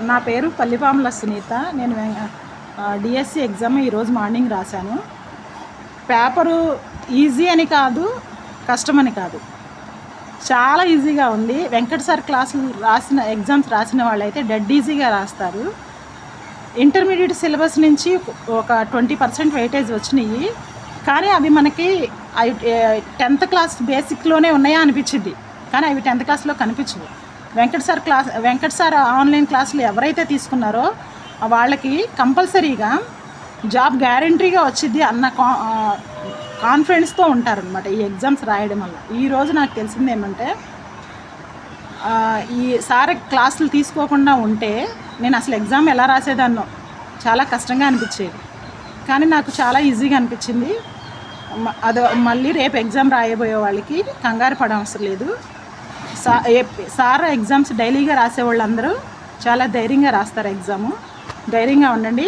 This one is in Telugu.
నా పేరు పల్లిపాముల సునీత. నేను డిఎస్సి ఎగ్జామ్ ఈరోజు మార్నింగ్ రాశాను. పేపరు ఈజీ అని కాదు, కష్టమని కాదు, చాలా ఈజీగా ఉంది. వెంకట్ సార్ క్లాసులు ఎగ్జామ్స్ రాసిన వాళ్ళైతే డెడ్ ఈజీగా రాస్తారు. ఇంటర్మీడియట్ సిలబస్ నుంచి ఒక 20% వెయిటేజ్ వచ్చినాయి, కానీ అవి మనకి 10th క్లాస్ బేసిక్లోనే ఉన్నాయా అనిపించింది, కానీ అవి 10th క్లాస్లో కనిపించవు. వెంకట్ సార్ ఆన్లైన్ క్లాసులు ఎవరైతే తీసుకున్నారో వాళ్ళకి కంపల్సరీగా జాబ్ గ్యారంటీగా వచ్చింది అన్న కాన్ఫిడెన్స్తో ఉంటారనమాట ఈ ఎగ్జామ్స్ రాయడం వల్ల. ఈరోజు నాకు తెలిసింది ఏమంటే, ఈ సార్ క్లాసులు తీసుకోకుండా ఉంటే నేను అసలు ఎగ్జామ్ ఎలా రాసేదాన్నో, చాలా కష్టంగా అనిపించేది. కానీ నాకు చాలా ఈజీగా అనిపించింది. అది మళ్ళీ రేపు ఎగ్జామ్ రాయబోయే వాళ్ళకి కంగారు పడవసరం లేదు. సార్ ఎగ్జామ్స్ డైలీగా రాసే వాళ్ళందరూ చాలా ధైర్యంగా రాస్తారు ఎగ్జాము. ధైర్యంగా ఉండండి.